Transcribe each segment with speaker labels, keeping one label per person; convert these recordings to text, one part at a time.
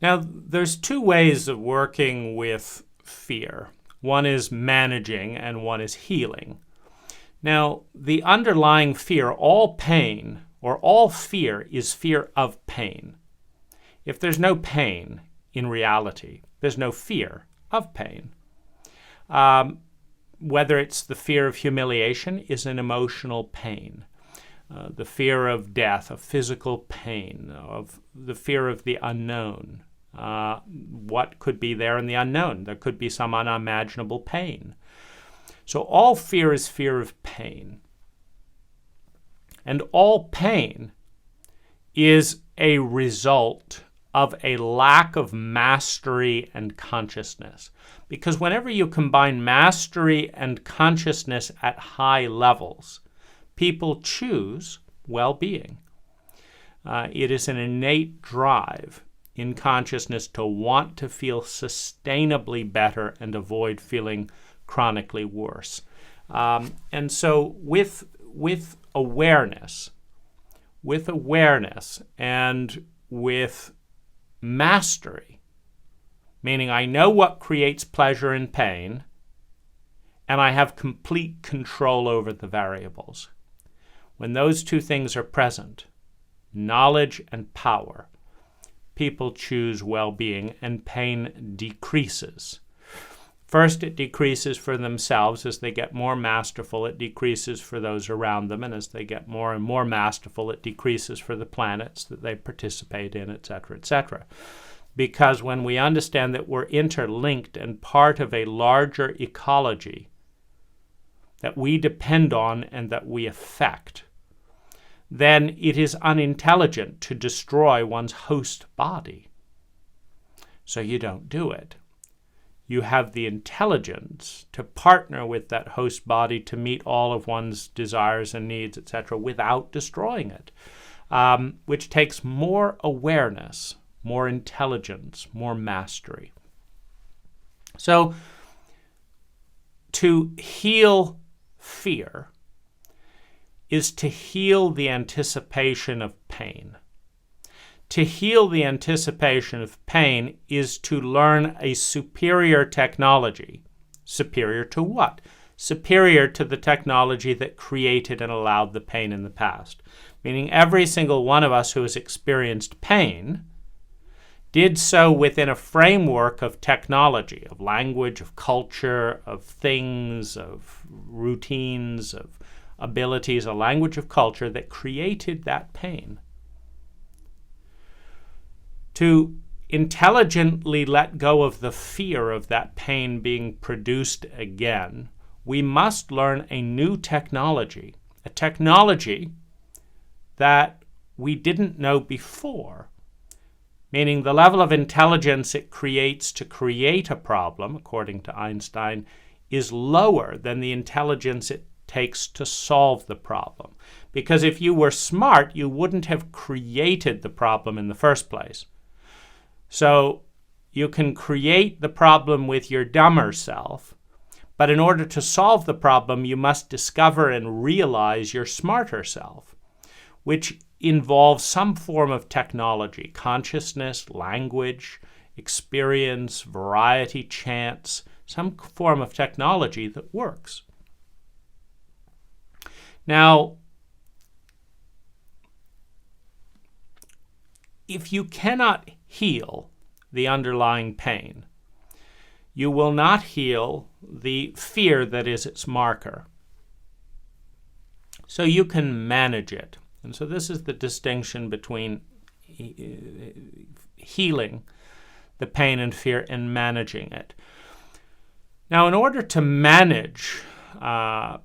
Speaker 1: Now, there's two ways of working with fear. One is managing and one is healing. Now, the underlying fear, all pain or all fear is fear of pain. If there's no pain in reality, there's no fear of pain. Whether it's the fear of humiliation is an emotional pain. The fear of death, of physical pain, of the fear of the unknown. What could be there in the unknown? There could be some unimaginable pain. So all fear is fear of pain. And all pain is a result of a lack of mastery and consciousness. Because whenever you combine mastery and consciousness at high levels, people choose well-being. It is an innate drive in consciousness to want to feel sustainably better and avoid feeling chronically worse. And so with awareness and with mastery, meaning I know what creates pleasure and pain, and I have complete control over the variables. When those two things are present, knowledge and power, people choose well-being and pain decreases. First, it decreases for themselves. As they get more masterful, it decreases for those around them. And as they get more and more masterful, it decreases for the planets that they participate in, etc., etc. Because when we understand that we're interlinked and part of a larger ecology that we depend on and that we affect, then it is unintelligent to destroy one's host body. So you don't do it. You have the intelligence to partner with that host body to meet all of one's desires and needs, etc., without destroying it, which takes more awareness, more intelligence, more mastery. So to heal fear is to heal the anticipation of pain. To heal the anticipation of pain is to learn a superior technology. Superior to what? Superior to the technology that created and allowed the pain in the past. Meaning every single one of us who has experienced pain did so within a framework of technology, of language, of culture, of things, of routines, of abilities, a language of culture that created that pain. To intelligently let go of the fear of that pain being produced again, we must learn a new technology, a technology that we didn't know before, meaning the level of intelligence it creates to create a problem, according to Einstein, is lower than the intelligence it takes to solve the problem. Because if you were smart, you wouldn't have created the problem in the first place. So you can create the problem with your dumber self, but in order to solve the problem, you must discover and realize your smarter self, which involves some form of technology, consciousness, language, experience, variety, chance, some form of technology that works. Now, if you cannot heal the underlying pain, you will not heal the fear that is its marker. So you can manage it. And so this is the distinction between healing the pain and fear and managing it. Now, in order to manage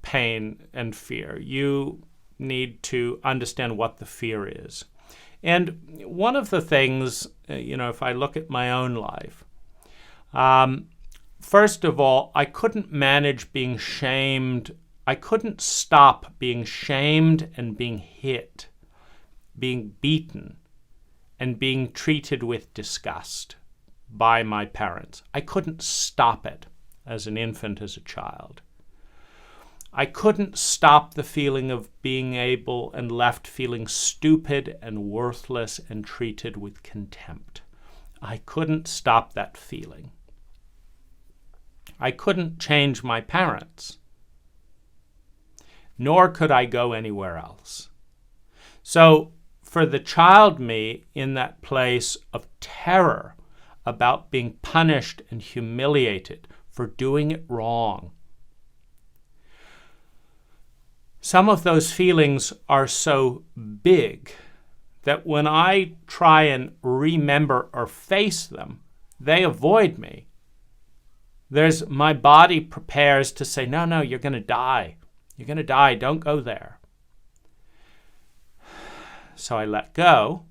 Speaker 1: pain and fear, you need to understand what the fear is. And one of the things, if I look at my own life, first of all, I couldn't manage being shamed. I couldn't stop being shamed and being hit, being beaten, and being treated with disgust by my parents. I couldn't stop it as an infant, as a child. I couldn't stop the feeling of being able and left feeling stupid and worthless and treated with contempt. I couldn't stop that feeling. I couldn't change my parents, nor could I go anywhere else. So for the child me in that place of terror about being punished and humiliated for doing it wrong, some of those feelings are so big that when I try and remember or face them, they avoid me. My body prepares to say, no, you're going to die. You're going to die. Don't go there. So I let go,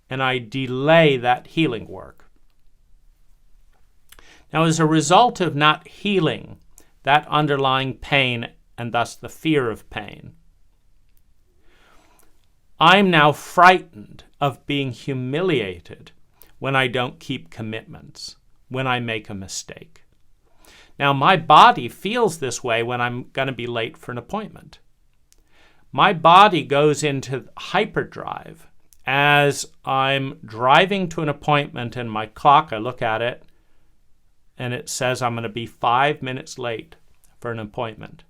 Speaker 1: and I delay that healing work. Now, as a result of not healing that underlying pain and thus the fear of pain, I'm now frightened of being humiliated when I don't keep commitments, when I make a mistake. Now, my body feels this way when I'm going to be late for an appointment. My body goes into hyperdrive as I'm driving to an appointment, and my clock, I look at it, and it says I'm going to be 5 minutes late for an appointment.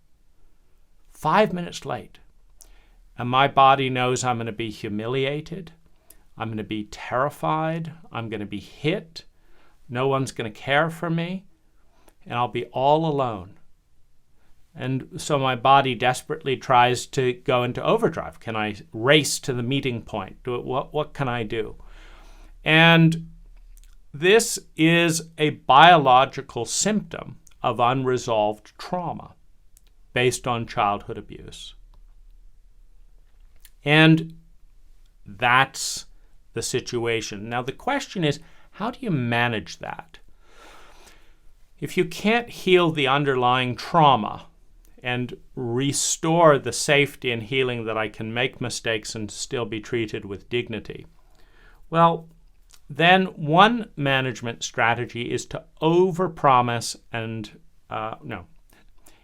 Speaker 1: 5 minutes late. And my body knows I'm going to be humiliated. I'm going to be terrified. I'm going to be hit. No one's going to care for me. And I'll be all alone. And so my body desperately tries to go into overdrive. Can I race to the meeting point? What can I do? And this is a biological symptom of unresolved trauma based on childhood abuse. And that's the situation. Now, the question is, how do you manage that? If you can't heal the underlying trauma and restore the safety and healing that I can make mistakes and still be treated with dignity, well, then one management strategy is to overpromise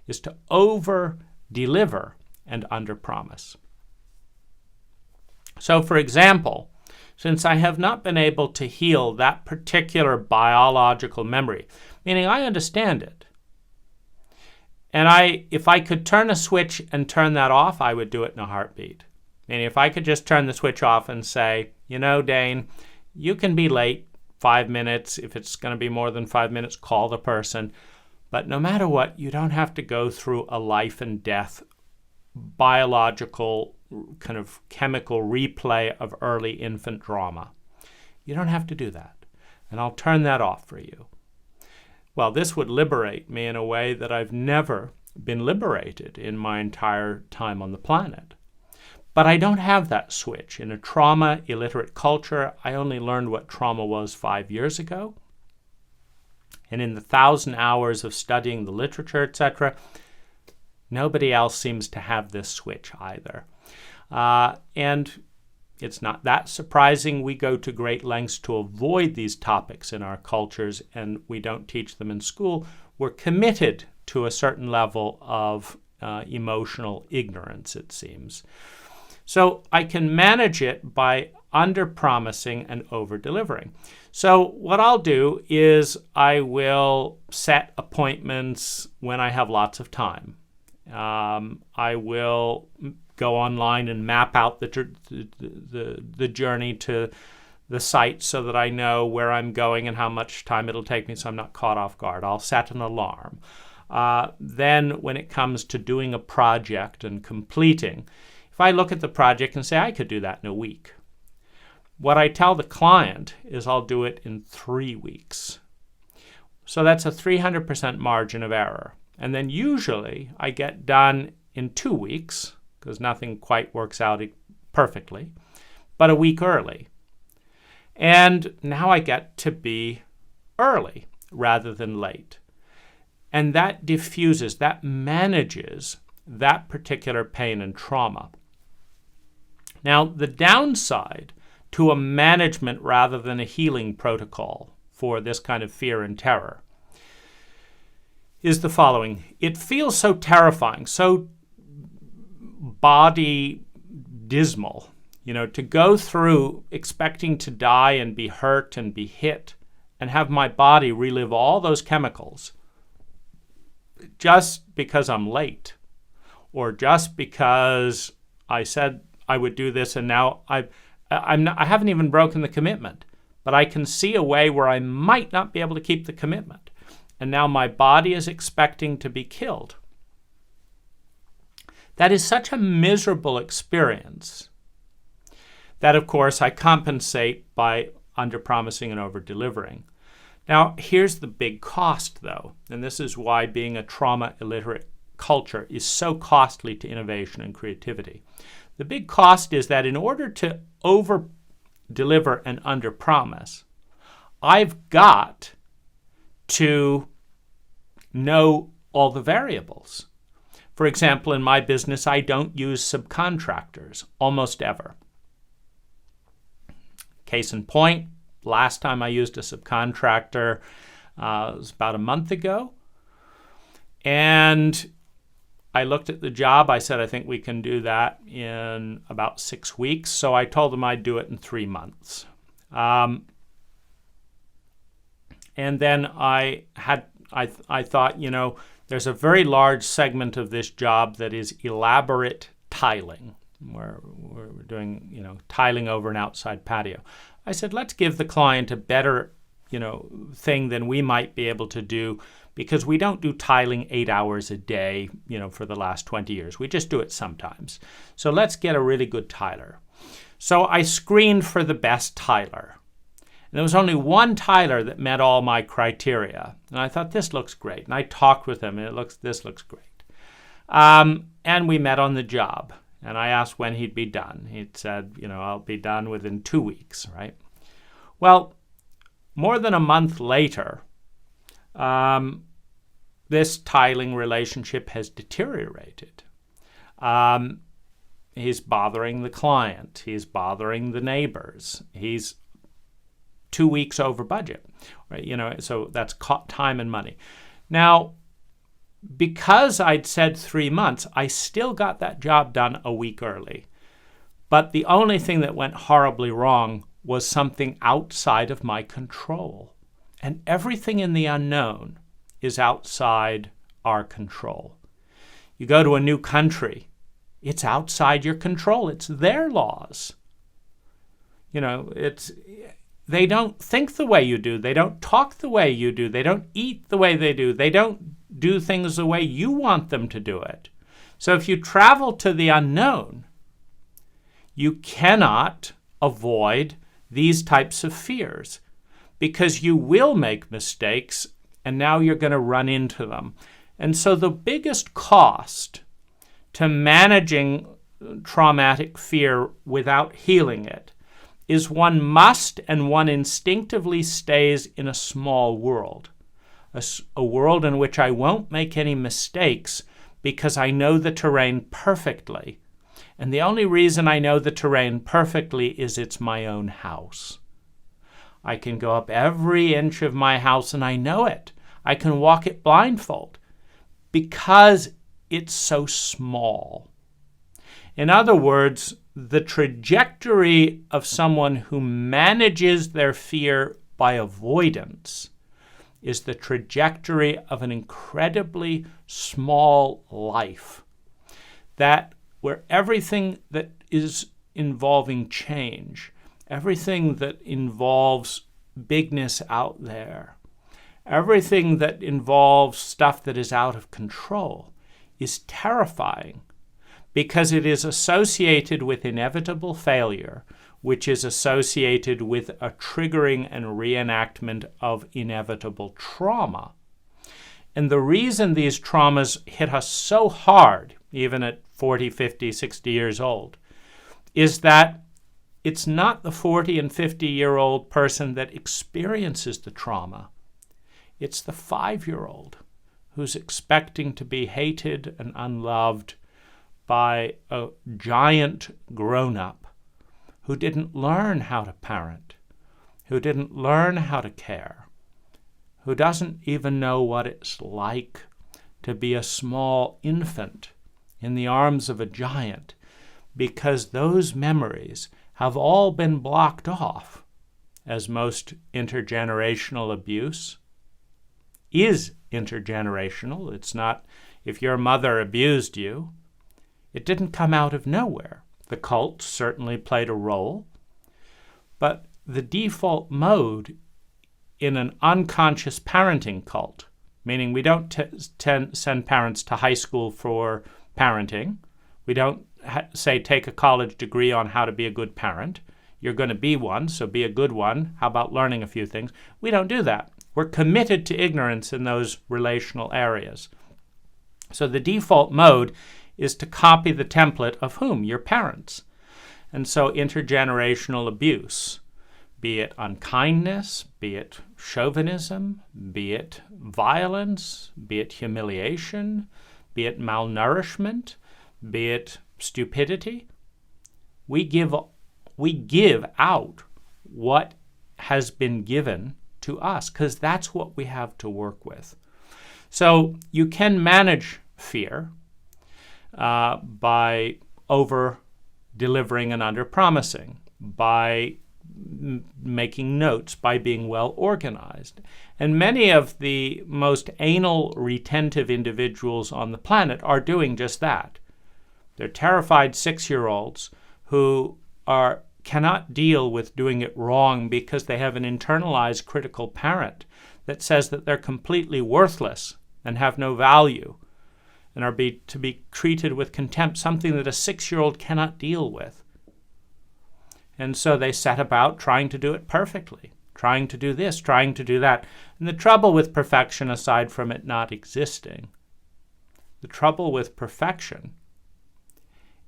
Speaker 1: is to over-deliver and under-promise. So, for example, since I have not been able to heal that particular biological memory, meaning I understand it, and if I could turn a switch and turn that off, I would do it in a heartbeat. Meaning if I could just turn the switch off and say, Dane, you can be late 5 minutes. If it's going to be more than 5 minutes, call the person. But no matter what, you don't have to go through a life and death biological kind of chemical replay of early infant drama. You don't have to do that. And I'll turn that off for you. Well, this would liberate me in a way that I've never been liberated in my entire time on the planet. But I don't have that switch. In a trauma-illiterate culture, I only learned what trauma was 5 years ago. And in the 1,000 hours of studying the literature, etc., nobody else seems to have this switch either. And it's not that surprising. We go to great lengths to avoid these topics in our cultures, and we don't teach them in school. We're committed to a certain level of emotional ignorance, it seems. So I can manage it by under-promising and over-delivering. So what I'll do is I will set appointments when I have lots of time. I will go online and map out the journey to the site so that I know where I'm going and how much time it'll take me so I'm not caught off guard. I'll set an alarm. Then when it comes to doing a project and completing, if I look at the project and say, I could do that in a week, what I tell the client is I'll do it in 3 weeks. So that's a 300% margin of error. And then usually I get done in 2 weeks, because nothing quite works out perfectly, but a week early. And now I get to be early rather than late. And that diffuses, that manages that particular pain and trauma. Now, the downside to a management rather than a healing protocol for this kind of fear and terror is the following. It feels so terrifying, so body dismal, to go through expecting to die and be hurt and be hit and have my body relive all those chemicals just because I'm late, or just because I said I would do this and now I haven't even broken the commitment, but I can see a way where I might not be able to keep the commitment. And now my body is expecting to be killed. That is such a miserable experience that, of course, I compensate by under-promising and over-delivering. Now, here's the big cost, though, and this is why being a trauma-illiterate culture is so costly to innovation and creativity. The big cost is that in order to over-deliver and under-promise, I've got to know all the variables. For example, in my business, I don't use subcontractors almost ever. Case in point, last time I used a subcontractor was about a month ago. And I looked at the job. I said, I think we can do that in about 6 weeks. So I told them I'd do it in 3 months. And then I thought, there's a very large segment of this job that is elaborate tiling, where we're doing, tiling over an outside patio. I said, let's give the client a better, thing than we might be able to do, because we don't do tiling 8 hours a day, for the last 20 years. We just do it sometimes. So let's get a really good tiler. So I screened for the best tiler. And there was only one tiler that met all my criteria. And I thought, this looks great. And I talked with him, and this looks great. And we met on the job. And I asked when he'd be done. He'd said, I'll be done within 2 weeks, right? Well, more than a month later, this tiling relationship has deteriorated. He's bothering the client. He's bothering the neighbors. He's 2 weeks over budget, right? So that's time and money. Now, because I'd said 3 months, I still got that job done a week early. But the only thing that went horribly wrong was something outside of my control. And everything in the unknown is outside our control. You go to a new country, it's outside your control. It's their laws. They don't think the way you do. They don't talk the way you do. They don't eat the way they do. They don't do things the way you want them to do it. So if you travel to the unknown, you cannot avoid these types of fears, because you will make mistakes, and now you're going to run into them. And so the biggest cost to managing traumatic fear without healing it is one must and one instinctively stays in a small world, a world in which I won't make any mistakes because I know the terrain perfectly. And the only reason I know the terrain perfectly is it's my own house. I can go up every inch of my house and I know it. I can walk it blindfold because it's so small. In other words, the trajectory of someone who manages their fear by avoidance is the trajectory of an incredibly small life, where everything that is involving change, everything that involves bigness out there, everything that involves stuff that is out of control is terrifying, because it is associated with inevitable failure, which is associated with a triggering and reenactment of inevitable trauma. And the reason these traumas hit us so hard, even at 40, 50, 60 years old, is that it's not the 40 and 50-year-old person that experiences the trauma. It's the 5-year-old who's expecting to be hated and unloved by a giant grown-up who didn't learn how to parent, who didn't learn how to care, who doesn't even know what it's like to be a small infant in the arms of a giant, because those memories have all been blocked off. as most intergenerational abuse is intergenerational. It's not, if your mother abused you, it didn't come out of nowhere. The cult certainly played a role, but the default mode in an unconscious parenting cult, meaning we don't send parents to high school for parenting. We don't say take a college degree on how to be a good parent. You're going to be one, so be a good one. How about learning a few things? We don't do that. We're committed to ignorance in those relational areas. So the default mode is to copy the template of whom? Your parents. And so intergenerational abuse, be it unkindness, be it chauvinism, be it violence, be it humiliation, be it malnourishment, be it stupidity, we give out what has been given to us, because that's what we have to work with. So you can manage fear by over-delivering and under-promising, by making notes, by being well-organized. And many of the most anal retentive individuals on the planet are doing just that. They're terrified 6-year-olds who cannot deal with doing it wrong because they have an internalized critical parent that says that they're completely worthless and have no value and are to be treated with contempt, something that a 6-year-old cannot deal with. And so they set about trying to do it perfectly, trying to do this, trying to do that. And the trouble with perfection, aside from it not existing, the trouble with perfection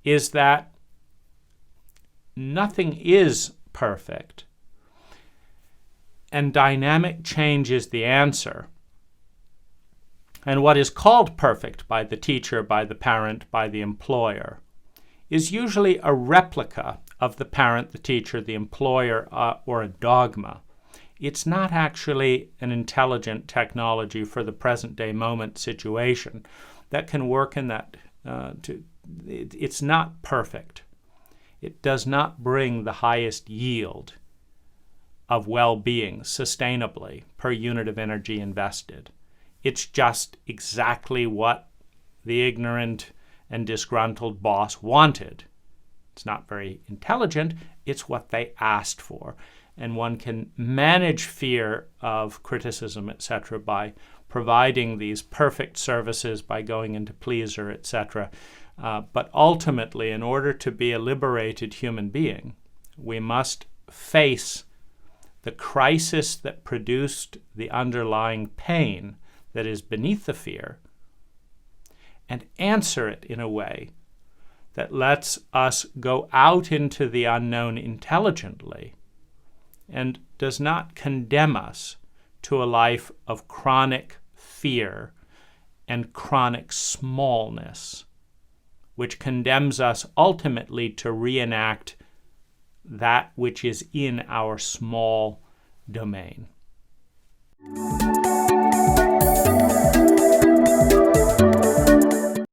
Speaker 1: is that nothing is perfect, and dynamic change is the answer. And what is called perfect by the teacher, by the parent, by the employer, is usually a replica of the parent, the teacher, the employer, or a dogma. It's not actually an intelligent technology for the present-day moment situation that can work in that. It's not perfect. It does not bring the highest yield of well-being sustainably per unit of energy invested. It's just exactly what the ignorant and disgruntled boss wanted. It's not very intelligent. It's what they asked for. And one can manage fear of criticism, etc., by providing these perfect services, by going into pleaser, etc. But ultimately, in order to be a liberated human being, we must face the crisis that produced the underlying pain that is beneath the fear and answer it in a way that lets us go out into the unknown intelligently and does not condemn us to a life of chronic fear and chronic smallness, which condemns us ultimately to reenact that which is in our small domain.